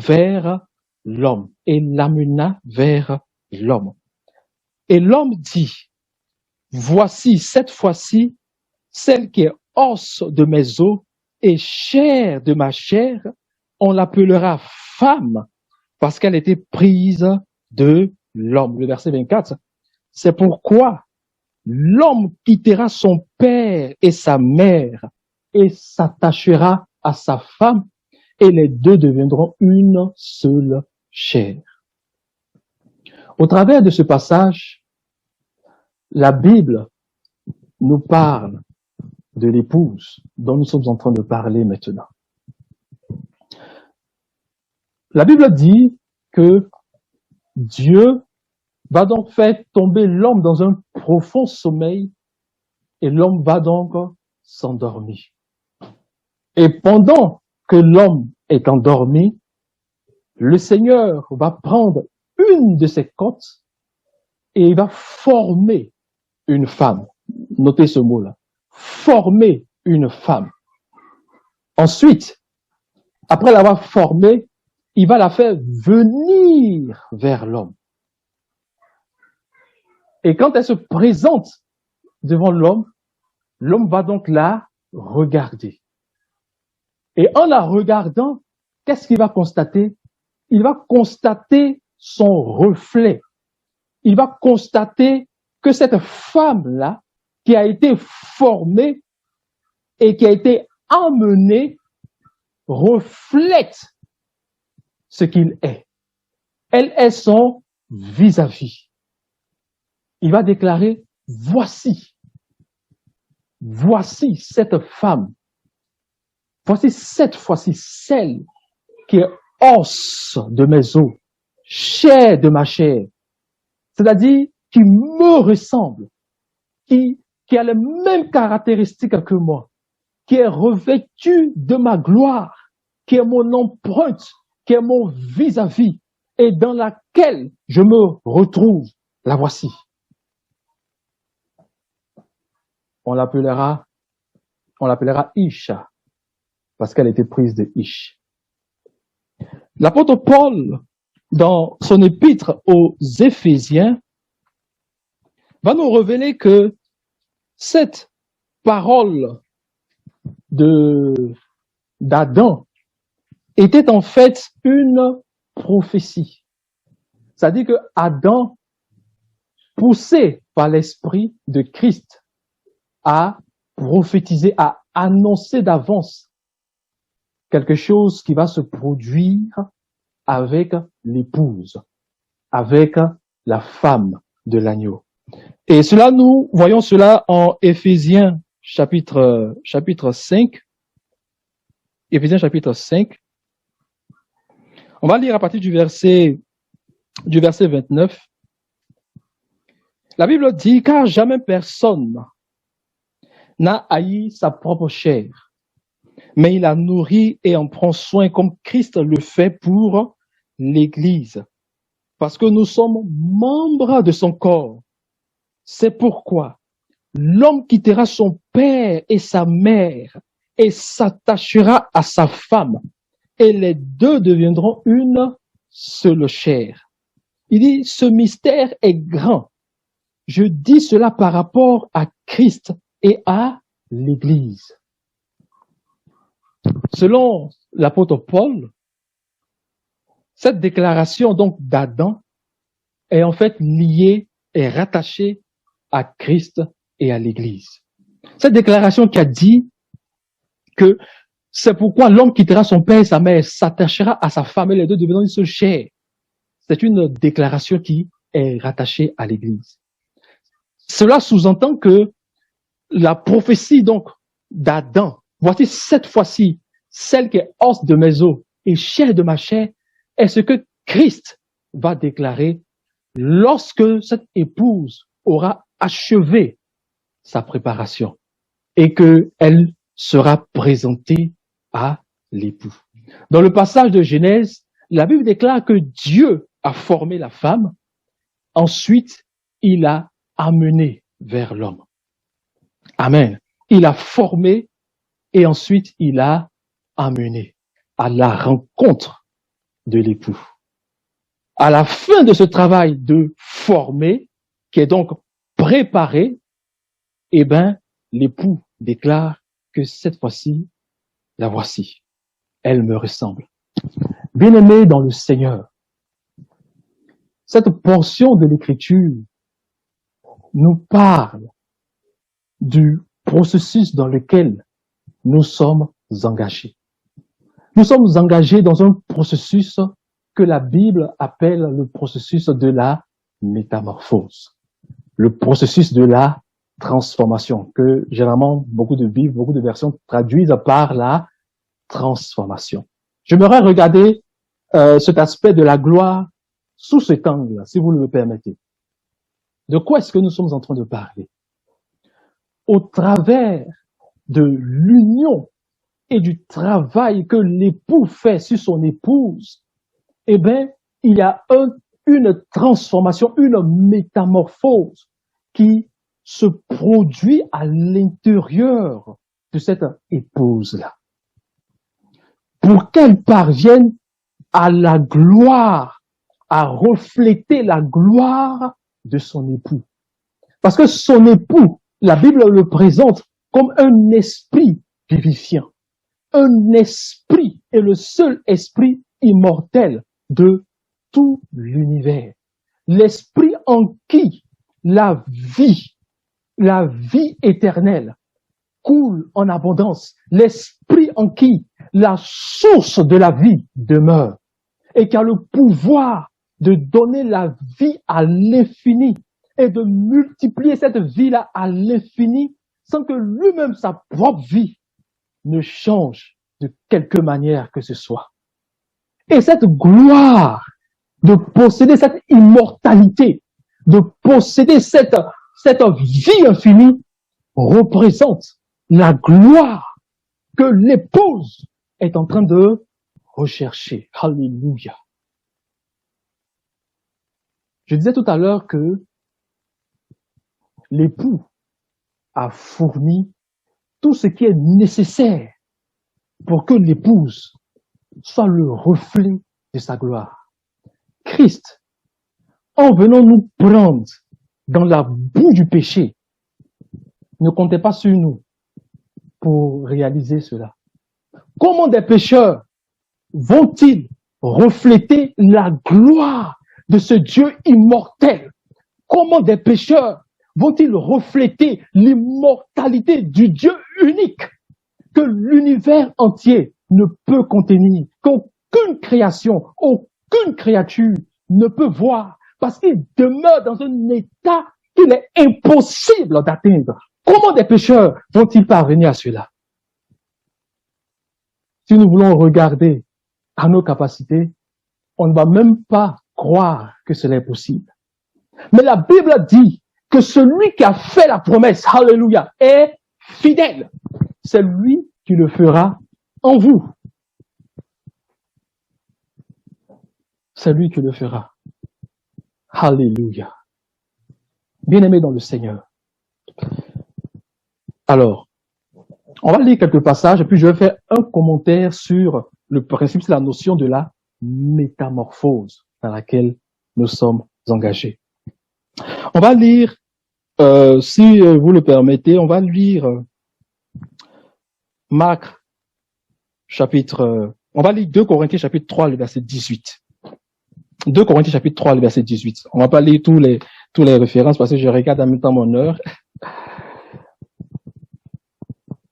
vers l'homme et l'amena vers l'homme. Et l'homme dit, voici cette fois-ci, celle qui est os de mes os et chair de ma chair, on l'appellera femme parce qu'elle était prise de l'homme. Le verset 24, c'est pourquoi l'homme quittera son père et sa mère et s'attachera à sa femme et les deux deviendront une seule chair. Au travers de ce passage, la Bible nous parle de l'épouse dont nous sommes en train de parler maintenant. La Bible dit que Dieu va donc faire tomber l'homme dans un profond sommeil et l'homme va donc s'endormir. Et pendant que l'homme est endormi, le Seigneur va prendre une de ses côtes et il va former une femme. Notez ce mot-là. Former une femme. Ensuite, après l'avoir formée, il va la faire venir vers l'homme. Et quand elle se présente devant l'homme, l'homme va donc la regarder. Et en la regardant, qu'est-ce qu'il va constater? Il va constater son reflet. Il va constater que cette femme-là, qui a été formée et qui a été amenée, reflète ce qu'il est. Elle est son vis-à-vis. Il va déclarer, voici cette femme. Voici cette fois-ci celle qui est os de mes os, chair de ma chair. C'est-à-dire qui me ressemble, qui a les mêmes caractéristiques que moi, qui est revêtue de ma gloire, qui est mon empreinte, qui est mon vis-à-vis, et dans laquelle je me retrouve. La voici. On l'appellera Isha, parce qu'elle était prise de Ish. L'apôtre Paul, dans son épître aux Éphésiens, va nous révéler que cette parole d'Adam était en fait une prophétie. C'est-à-dire que Adam, poussé par l'esprit de Christ, a prophétisé, a annoncé d'avance quelque chose qui va se produire avec l'épouse, avec la femme de l'agneau. Et cela, nous voyons cela en Éphésiens chapitre 5. Éphésiens chapitre 5. On va lire à partir du verset 29. La Bible dit, car jamais personne n'a haï sa propre chair, mais il la nourrit et en prend soin comme Christ le fait pour l'Église, parce que nous sommes membres de son corps. C'est pourquoi l'homme quittera son père et sa mère et s'attachera à sa femme, et les deux deviendront une seule chair. Il dit, ce mystère est grand. Je dis cela par rapport à Christ et à l'Église. Selon l'apôtre Paul, cette déclaration donc d'Adam est en fait liée et rattachée à Christ et à l'Église. Cette déclaration qui a dit que c'est pourquoi l'homme quittera son père et sa mère, s'attachera à sa femme et les deux deviendront une seule chair. C'est une déclaration qui est rattachée à l'Église. Cela sous-entend que la prophétie donc d'Adam, voici cette fois-ci, celle qui est os de mes os et chair de ma chair, est ce que Christ va déclarer lorsque cette épouse aura achevé sa préparation et qu'elle sera présentée à l'époux. Dans le passage de Genèse, la Bible déclare que Dieu a formé la femme, ensuite il a amené vers l'homme. Amen. Il a formé et ensuite il a amené à la rencontre de l'époux. À la fin de ce travail de former, qui est donc préparé, eh ben, l'époux déclare que cette fois-ci, la voici. Elle me ressemble. Bien-aimé dans le Seigneur, cette portion de l'Écriture nous parle du processus dans lequel nous sommes engagés. Nous sommes engagés dans un processus que la Bible appelle le processus de la métamorphose, le processus de la transformation, que généralement beaucoup de Bibles, beaucoup de versions traduisent par la transformation. J'aimerais regarder cet aspect de la gloire sous cet angle, si vous le permettez. De quoi est-ce que nous sommes en train de parler? Au travers de l'union et du travail que l'époux fait sur son épouse, eh bien, il y a une transformation, une métamorphose qui se produit à l'intérieur de cette épouse-là. Pour qu'elle parvienne à la gloire, à refléter la gloire de son époux. Parce que son époux, la Bible le présente comme un esprit vivifiant. Un esprit est le seul esprit immortel de tout l'univers. L'esprit en qui la vie éternelle coule en abondance. L'esprit en qui la source de la vie demeure et qui a le pouvoir de donner la vie à l'infini et de multiplier cette vie-là à l'infini sans que lui-même, sa propre vie, ne change de quelque manière que ce soit. Et cette gloire de posséder cette immortalité, de posséder cette vie infinie, représente la gloire que l'épouse est en train de rechercher. Alléluia. Je disais tout à l'heure que l'époux a fourni tout ce qui est nécessaire pour que l'épouse soit le reflet de sa gloire. Christ, en venant nous prendre dans la boue du péché, ne comptez pas sur nous pour réaliser cela. Comment des pécheurs vont-ils refléter la gloire de ce Dieu immortel? Comment des pécheurs vont-ils refléter l'immortalité du Dieu unique que l'univers entier ne peut contenir, qu'aucune création, aucune créature ne peut voir, parce qu'il demeure dans un état qu'il est impossible d'atteindre. Comment des pécheurs vont-ils parvenir à cela? Si nous voulons regarder à nos capacités, on ne va même pas croire que cela est possible. Mais la Bible dit que celui qui a fait la promesse, alléluia, est fidèle. C'est lui qui le fera en vous. C'est lui qui le fera. Alléluia. Bien-aimé dans le Seigneur. Alors, on va lire quelques passages et puis je vais faire un commentaire sur le principe, c'est la notion de la métamorphose dans laquelle nous sommes engagés. On va lire, si vous le permettez, on va lire Marc chapitre, on va lire 2 Corinthiens chapitre 3, le verset 18. 2 Corinthiens chapitre 3, le verset 18. On va pas lire tous les références parce que je regarde en même temps mon heure.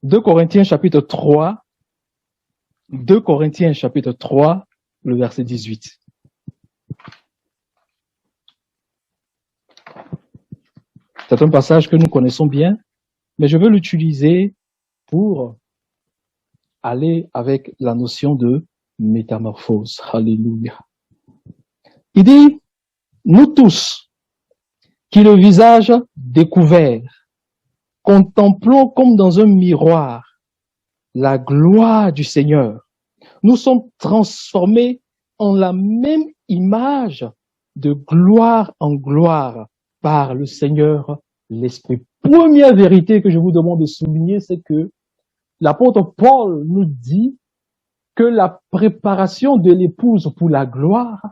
2 Corinthiens chapitre 3, 2 Corinthiens chapitre 3, le verset 18. C'est un passage que nous connaissons bien, mais je veux l'utiliser pour aller avec la notion de métamorphose. Alléluia. Il dit, nous tous, qui le visage découvert, contemplons comme dans un miroir la gloire du Seigneur. Nous sommes transformés en la même image de gloire en gloire par le Seigneur l'Esprit. Première vérité que je vous demande de souligner, c'est que l'apôtre Paul nous dit que la préparation de l'épouse pour la gloire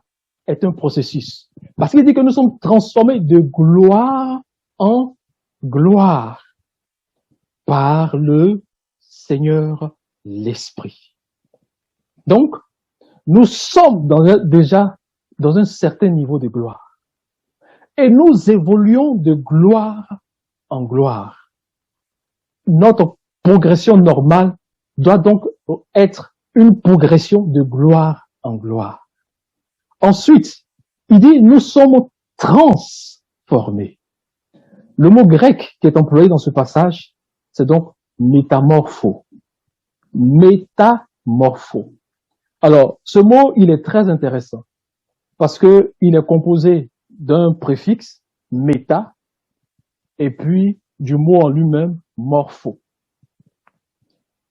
est un processus. Parce qu'il dit que nous sommes transformés de gloire en gloire par le Seigneur l'Esprit. Donc, nous sommes déjà dans un certain niveau de gloire. Et nous évoluons de gloire en gloire. Notre progression normale doit donc être une progression de gloire en gloire. Ensuite, il dit, nous sommes transformés. Le mot grec qui est employé dans ce passage, c'est donc métamorpho. Métamorpho. Alors, ce mot, il est très intéressant parce que il est composé d'un préfixe, méta, et puis du mot en lui-même, morpho.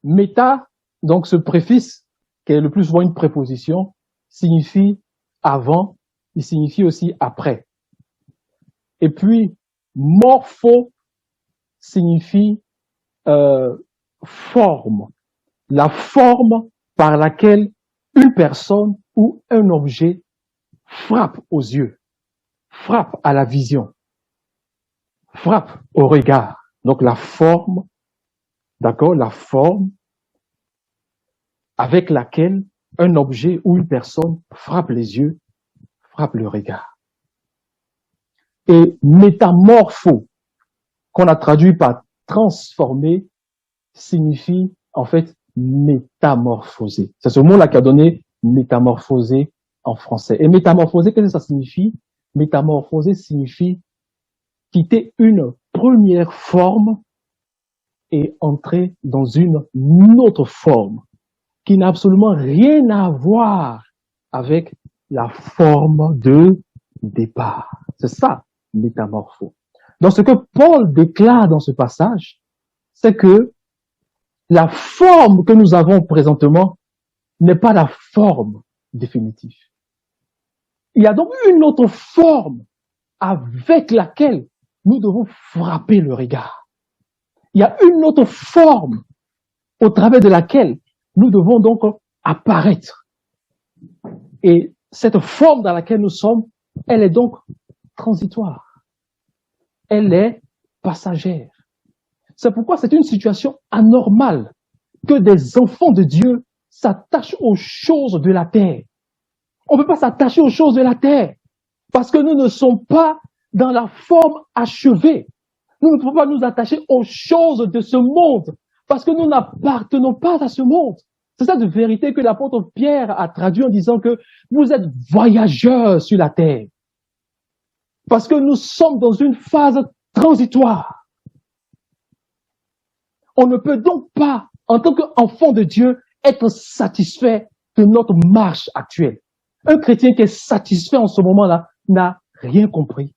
Méta, donc ce préfixe, qui est le plus souvent une préposition, signifie avant, il signifie aussi après. Et puis, morpho signifie forme, la forme par laquelle une personne ou un objet frappe aux yeux, frappe à la vision, frappe au regard. Donc la forme, d'accord, la forme avec laquelle un objet ou une personne frappe les yeux, frappe le regard. Et métamorpho, qu'on a traduit par transformer, signifie en fait métamorphoser. C'est ce mot-là qui a donné métamorphoser en français. Et métamorphoser, qu'est-ce que ça signifie? Métamorphoser signifie quitter une première forme et entrer dans une autre forme qui n'a absolument rien à voir avec la forme de départ. C'est ça, métamorpho. Donc, ce que Paul déclare dans ce passage, c'est que la forme que nous avons présentement n'est pas la forme définitive. Il y a donc une autre forme avec laquelle nous devons frapper le regard. Il y a une autre forme au travers de laquelle nous devons donc apparaître. Et cette forme dans laquelle nous sommes, elle est donc transitoire. Elle est passagère. C'est pourquoi c'est une situation anormale que des enfants de Dieu s'attachent aux choses de la terre. On ne peut pas s'attacher aux choses de la terre parce que nous ne sommes pas dans la forme achevée. Nous ne pouvons pas nous attacher aux choses de ce monde parce que nous n'appartenons pas à ce monde. C'est ça de vérité que l'apôtre Pierre a traduit en disant que vous êtes voyageurs sur la terre. Parce que nous sommes dans une phase transitoire. On ne peut donc pas, en tant qu'enfant de Dieu, être satisfait de notre marche actuelle. Un chrétien qui est satisfait en ce moment-là n'a rien compris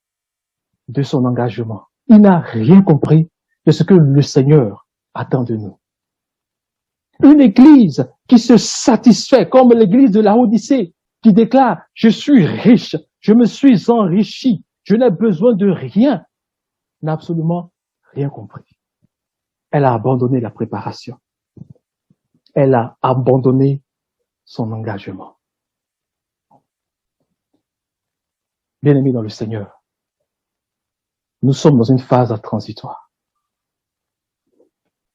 de son engagement. Il n'a rien compris de ce que le Seigneur attend de nous. Une église qui se satisfait, comme l'église de la Odyssée, qui déclare « Je suis riche, je me suis enrichi, je n'ai besoin de rien », n'a absolument rien compris. Elle a abandonné la préparation. Elle a abandonné son engagement. Bien-aimés dans le Seigneur, nous sommes dans une phase transitoire.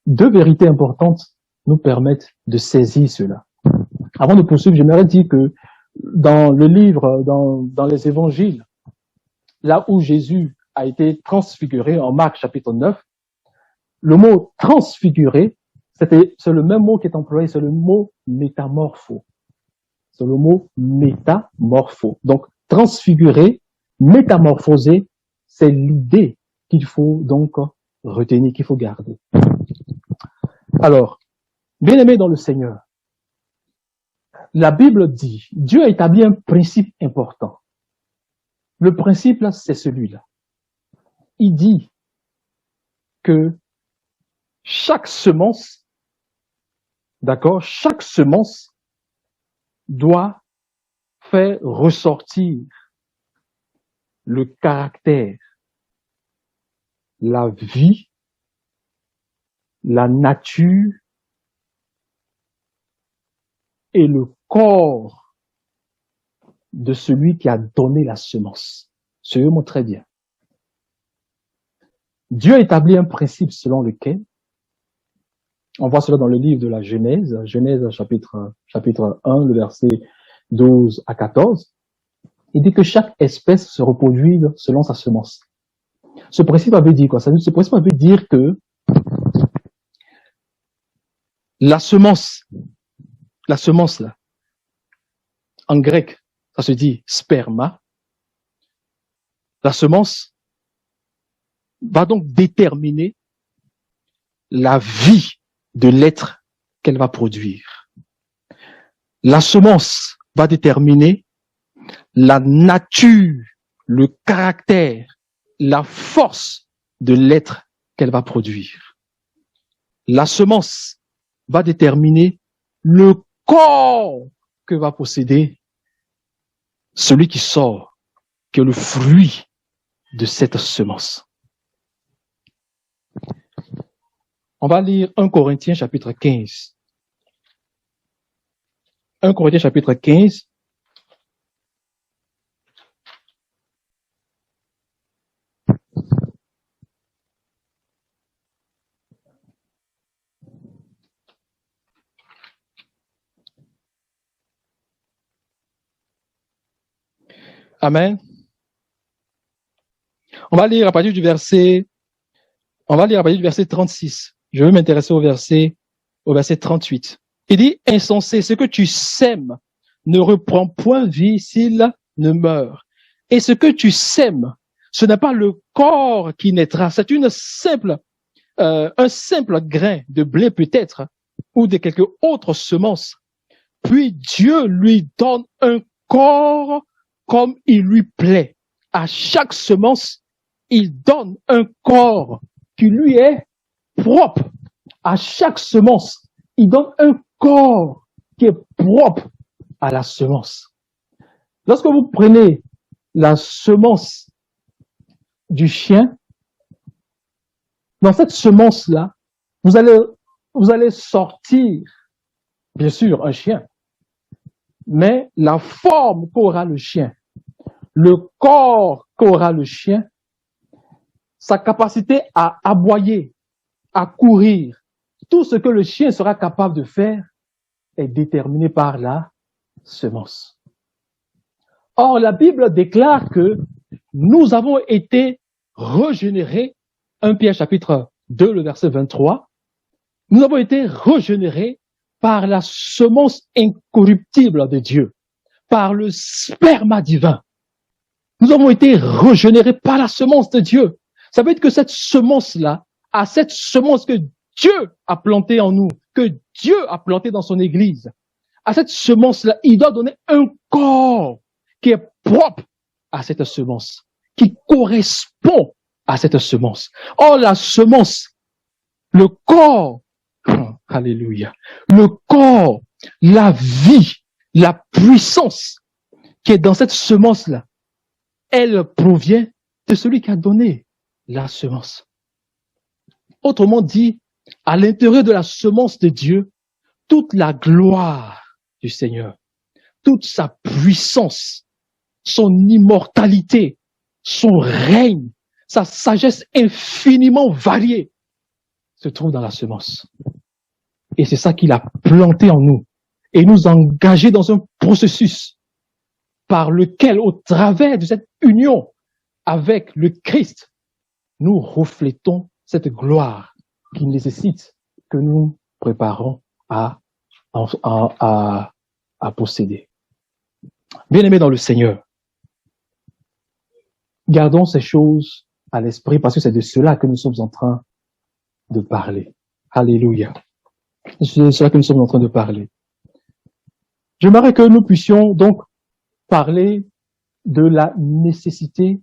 Deux vérités importantes nous permettent de saisir cela. Avant de poursuivre, j'aimerais dire que dans le livre, dans les évangiles, là où Jésus a été transfiguré en Marc chapitre 9, le mot transfiguré, c'est le même mot qui est employé, c'est le mot métamorpho. C'est le mot métamorpho. Donc, transfigurer, métamorphoser, c'est l'idée qu'il faut donc retenir, qu'il faut garder. Alors, bien-aimés dans le Seigneur, la Bible dit, Dieu a établi un principe important. Le principe, là, c'est celui-là. Il dit que chaque semence, d'accord, chaque semence doit faire ressortir le caractère, la vie, la nature et le corps de celui qui a donné la semence. Suivez-moi très bien. Dieu a établi un principe selon lequel, on voit cela dans le livre de la Genèse, Genèse chapitre 1, le verset 12 à 14, il dit que chaque espèce se reproduit selon sa semence. Ce principe avait dit quoi? Ce principe avait dire que la semence là, en grec, ça se dit sperma. La semence va donc déterminer la vie de l'être qu'elle va produire. La semence va déterminer la nature, le caractère, la force de l'être qu'elle va produire. La semence va déterminer le corps que va posséder celui qui sort, qui est le fruit de cette semence. On va lire 1 Corinthiens chapitre 15. 1 Corinthiens chapitre 15. Amen. On va lire à partir du verset 36. Je vais m'intéresser au verset 38. Il dit, insensé, ce que tu sèmes ne reprend point vie s'il ne meurt. Et ce que tu sèmes, ce n'est pas le corps qui naîtra, c'est un simple grain de blé peut-être, ou de quelque autre semence. Puis Dieu lui donne un corps comme il lui plaît. À chaque semence, il donne un corps qui lui est propre. À chaque semence, il donne un corps qui est propre à la semence. Lorsque vous prenez la semence du chien, dans cette semence-là, vous allez sortir, bien sûr, un chien, mais la forme qu'aura le chien, le corps qu'aura le chien, sa capacité à aboyer, à courir, tout ce que le chien sera capable de faire est déterminé par la semence. Or, la Bible déclare que nous avons été régénérés, 1 Pierre chapitre 2, le verset 23, nous avons été régénérés par la semence incorruptible de Dieu, par le sperma divin. Nous avons été régénérés par la semence de Dieu. Ça veut dire que cette semence-là, à cette semence que Dieu a plantée en nous, que Dieu a plantée dans son Église, à cette semence-là, il doit donner un corps qui est propre à cette semence, qui correspond à cette semence. Or, la semence, le corps, alléluia, le corps, la vie, la puissance qui est dans cette semence-là, elle provient de celui qui a donné la semence. Autrement dit, à l'intérieur de la semence de Dieu, toute la gloire du Seigneur, toute sa puissance, son immortalité, son règne, sa sagesse infiniment variée se trouve dans la semence. Et c'est ça qu'il a planté en nous et nous engager dans un processus par lequel, au travers de cette union avec le Christ, nous reflétons cette gloire qui nécessite que nous préparons à posséder. Bien-aimés dans le Seigneur, gardons ces choses à l'esprit parce que c'est de cela que nous sommes en train de parler. Alléluia. C'est de cela que nous sommes en train de parler. J'aimerais que nous puissions donc parler de la nécessité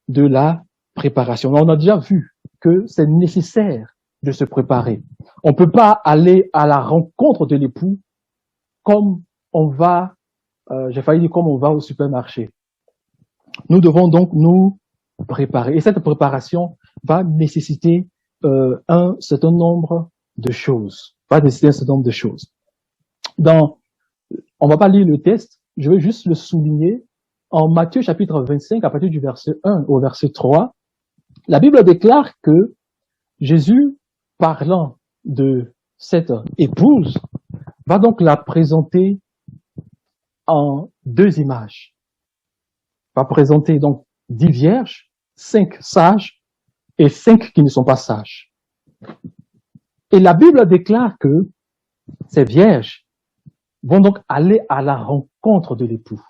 de la préparation. On a déjà vu que c'est nécessaire de se préparer. On ne peut pas aller à la rencontre de l'époux comme on va, j'ai failli dire comme on va au supermarché. Nous devons donc nous préparer. Et cette préparation va nécessiter un certain nombre de choses. Dans On va pas lire le texte, je vais juste le souligner. En Matthieu chapitre 25, à partir du verset 1 au verset 3, la Bible déclare que Jésus, parlant de cette épouse, va donc la présenter en deux images. Va présenter donc 10 vierges, 5 sages et 5 qui ne sont pas sages. Et la Bible déclare que ces vierges vont donc aller à la rencontre de l'époux.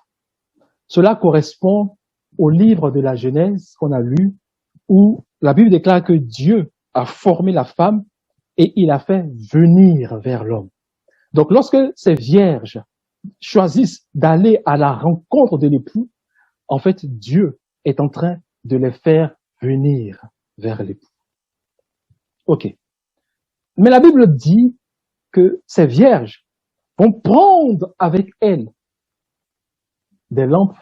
Cela correspond au livre de la Genèse qu'on a lu, où la Bible déclare que Dieu a formé la femme et il a fait venir vers l'homme. Donc lorsque ces vierges choisissent d'aller à la rencontre de l'époux, en fait, Dieu est en train de les faire venir vers l'époux. Ok. Mais la Bible dit que ces vierges vont prendre avec elles des lampes,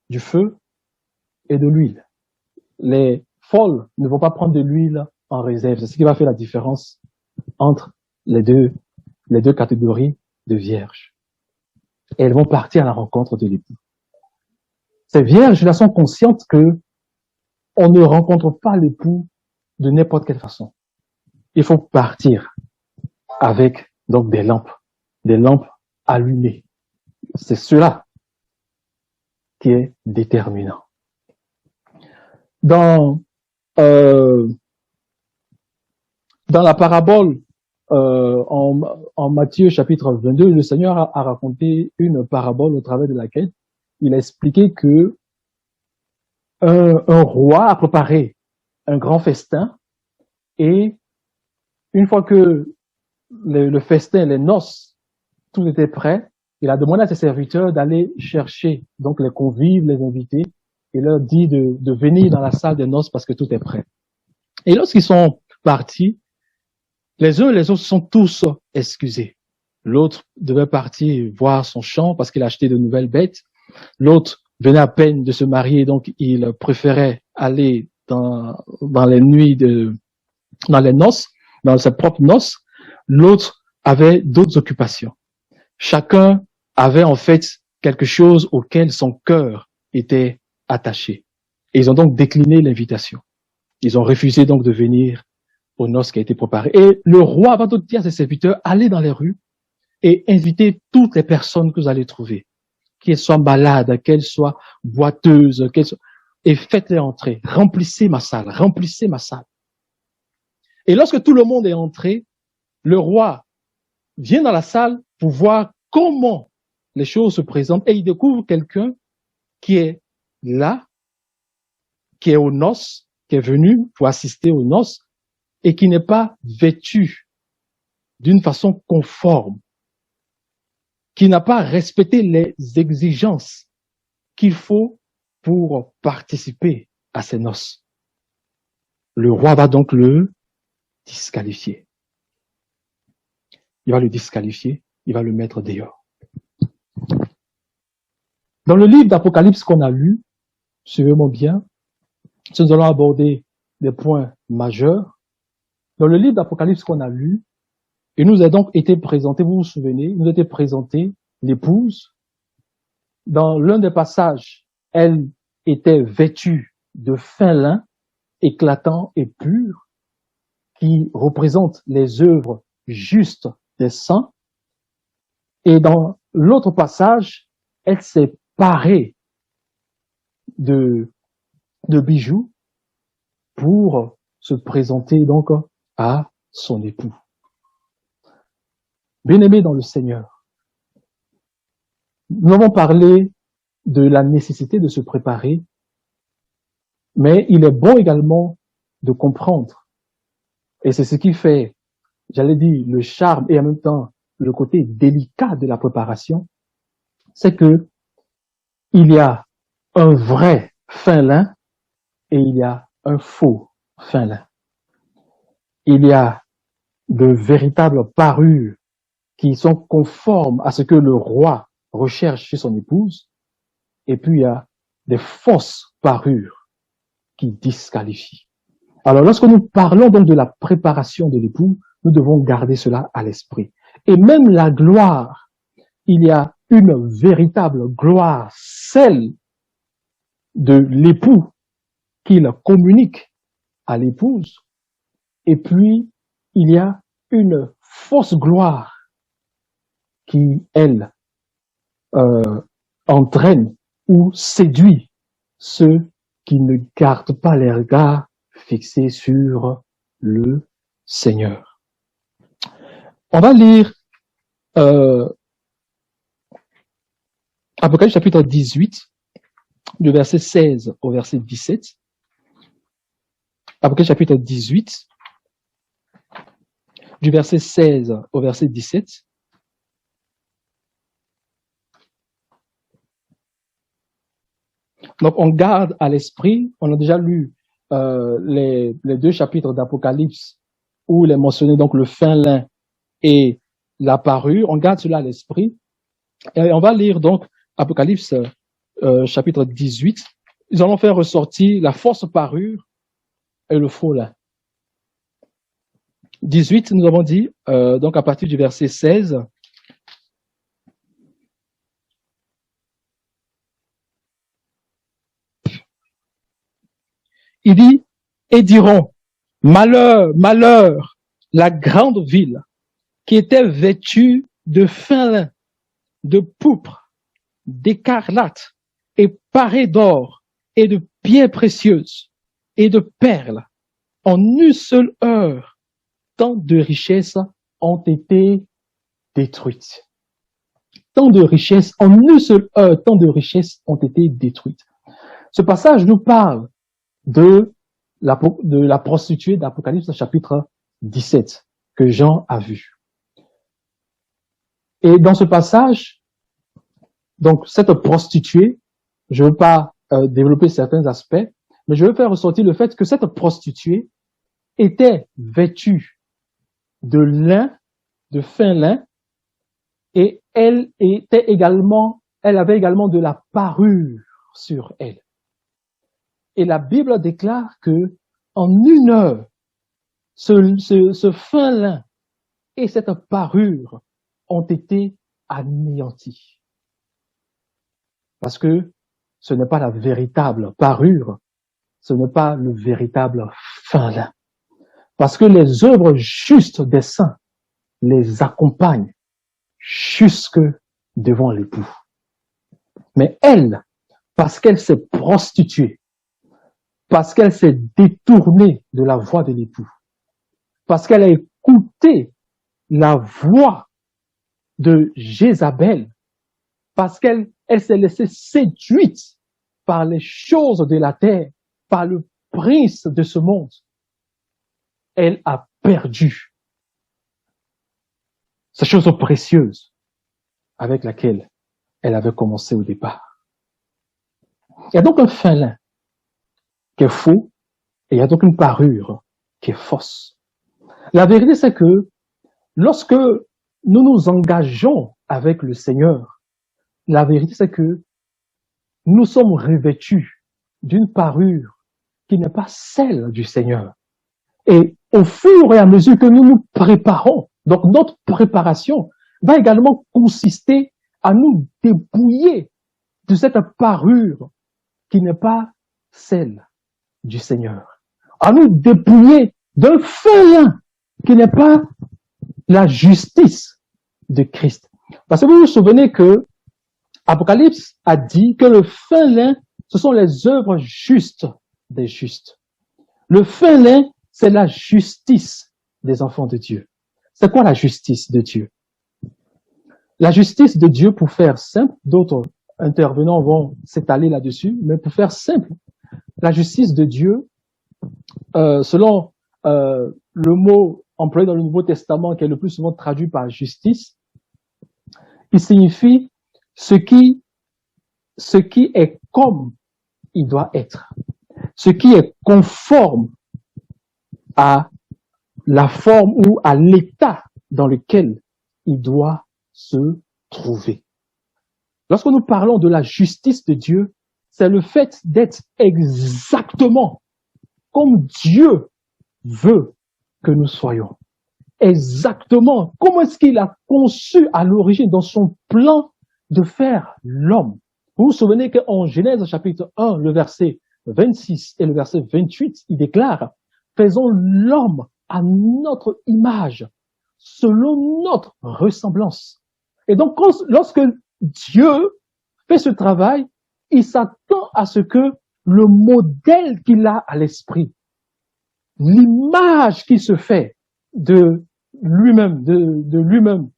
du feu et de l'huile. Les folles ne vont pas prendre de l'huile en réserve. C'est ce qui va faire la différence entre les deux catégories de vierges. Et elles vont partir à la rencontre de l'époux. Ces vierges-là sont conscientes que on ne rencontre pas l'époux de n'importe quelle façon. Il faut partir avec donc des lampes allumées. C'est cela qui est déterminant. Dans la parabole en Matthieu chapitre 22, le Seigneur a raconté une parabole au travers de laquelle il a expliqué que un roi a préparé un grand festin et une fois que le festin, les noces, tout était prêt, il a demandé à ses serviteurs d'aller chercher donc les convives, les invités, et leur dit de venir dans la salle des noces parce que tout est prêt. Et lorsqu'ils sont partis, les uns et les autres sont tous excusés. L'autre devait partir voir son champ parce qu'il a acheté de nouvelles bêtes. L'autre venait à peine de se marier, donc il préférait aller dans les nuits dans les noces, dans ses propres noces. L'autre avait d'autres occupations. Chacun avait en fait quelque chose auquel son cœur était attaché. Et ils ont donc décliné l'invitation. Ils ont refusé donc de venir aux noces qui a été préparées. Et le roi va donc dire à ses serviteurs, allez dans les rues et invitez toutes les personnes que vous allez trouver, qu'elles soient malades, qu'elles soient boiteuses, et faites-les entrer. Remplissez ma salle, remplissez ma salle. Et lorsque tout le monde est entré, le roi vient dans la salle pour voir comment les choses se présentent et il découvre quelqu'un qui est là, qui est aux noces, qui est venu pour assister aux noces et qui n'est pas vêtu d'une façon conforme, qui n'a pas respecté les exigences qu'il faut pour participer à ces noces. Le roi va donc le disqualifier. Il va le disqualifier, il va le mettre dehors. Dans le livre d'Apocalypse qu'on a lu, suivez-moi bien, nous allons aborder des points majeurs. Dans le livre d'Apocalypse qu'on a lu, il nous a donc été présenté, vous vous souvenez, il nous a été présenté l'épouse. Dans l'un des passages, elle était vêtue de fin lin, éclatant et pur, qui représente les œuvres justes des saints. Et dans l'autre passage, elle s'est parée de bijoux pour se présenter donc à son époux. Bien-aimés dans le Seigneur, nous avons parlé de la nécessité de se préparer, mais il est bon également de comprendre, et c'est ce qui fait, j'allais dire, le charme et en même temps le côté délicat de la préparation, c'est que il y a un vrai fin lin et il y a un faux fin lin. Il y a de véritables parures qui sont conformes à ce que le roi recherche chez son épouse, et puis il y a des fausses parures qui disqualifient. Alors lorsque nous parlons donc de la préparation de l'époux, nous devons garder cela à l'esprit. Et même la gloire, il y a une véritable gloire, celle de l'époux qu'il communique à l'épouse. Et puis, il y a une fausse gloire qui, elle, entraîne ou séduit ceux qui ne gardent pas les regards fixés sur le Seigneur. On va lire Apocalypse chapitre 18, du verset 16 au verset 17. Apocalypse chapitre 18, du verset 16 au verset 17. Donc, on garde à l'esprit, on a déjà lu les deux chapitres d'Apocalypse où il est mentionné donc le fin lin et la parure. On garde cela à l'esprit. Et on va lire donc Apocalypse chapitre 18. Nous allons faire ressortir la fausse parure et le faux lin. 18, nous avons dit, donc à partir du verset 16, il dit, et diront, malheur, malheur, la grande ville qui était vêtue de fin lin, de pourpre, d'écarlate et parée d'or et de pierres précieuses et de perles. En une seule heure, tant de richesses ont été détruites. Tant de richesses, en une seule heure, tant de richesses ont été détruites. Ce passage nous parle de la prostituée d'Apocalypse chapitre 17 que Jean a vu. Et dans ce passage, donc cette prostituée, je ne veux pas développer certains aspects, mais je veux faire ressortir le fait que cette prostituée était vêtue de lin, de fin lin, et elle avait également de la parure sur elle. Et la Bible déclare que en une heure, ce fin lin et cette parure ont été anéantis. Parce que ce n'est pas la véritable parure, ce n'est pas le véritable fin lin. Parce que les œuvres justes des saints les accompagnent jusque devant l'époux. Mais elle, parce qu'elle s'est prostituée, parce qu'elle s'est détournée de la voie de l'époux, parce qu'elle a écouté la voix de Jézabel, parce qu'elle s'est laissée séduite par les choses de la terre, par le prince de ce monde, elle a perdu ces choses précieuses avec laquelle elle avait commencé au départ. Il y a donc un fin lin qui est faux et il y a donc une parure qui est fausse. La vérité, c'est que lorsque nous nous engageons avec le Seigneur, la vérité, c'est que nous sommes revêtus d'une parure qui n'est pas celle du Seigneur. Et au fur et à mesure que nous nous préparons, donc notre préparation va également consister à nous dépouiller de cette parure qui n'est pas celle du Seigneur. À nous dépouiller d'un fin lin qui n'est pas la justice de Christ. Parce que vous vous souvenez que Apocalypse a dit que le fin lin, ce sont les œuvres justes des justes. Le fin lin, c'est la justice des enfants de Dieu. C'est quoi la justice de Dieu? La justice de Dieu, pour faire simple, d'autres intervenants vont s'étaler là-dessus, mais pour faire simple, la justice de Dieu, selon le mot employé dans le Nouveau Testament, qui est le plus souvent traduit par justice, il signifie ce qui est comme il doit être, ce qui est conforme à la forme ou à l'état dans lequel il doit se trouver. Lorsque nous parlons de la justice de Dieu, c'est le fait d'être exactement comme Dieu veut que nous soyons. exactement comment est-ce qu'il a conçu à l'origine dans son plan de faire l'homme. Vous vous souvenez qu'en Genèse chapitre 1, le verset 26 et le verset 28, il déclare « Faisons l'homme à notre image, selon notre ressemblance. » Et donc, lorsque Dieu fait ce travail, il s'attend à ce que le modèle qu'il a à l'esprit, l'image qui se fait de lui-même, de lui-même,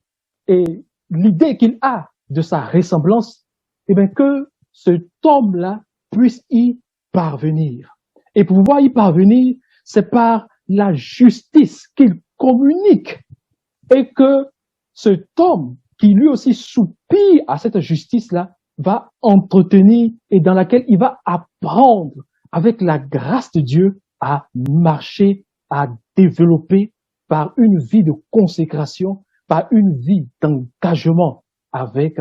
et l'idée qu'il a de sa ressemblance, eh bien, que cet homme-là puisse y parvenir. Et pour pouvoir y parvenir, c'est par la justice qu'il communique et que cet homme qui lui aussi soupire à cette justice-là va entretenir et dans laquelle il va apprendre avec la grâce de Dieu à marcher, à développer par une vie de consécration, par une vie d'engagement avec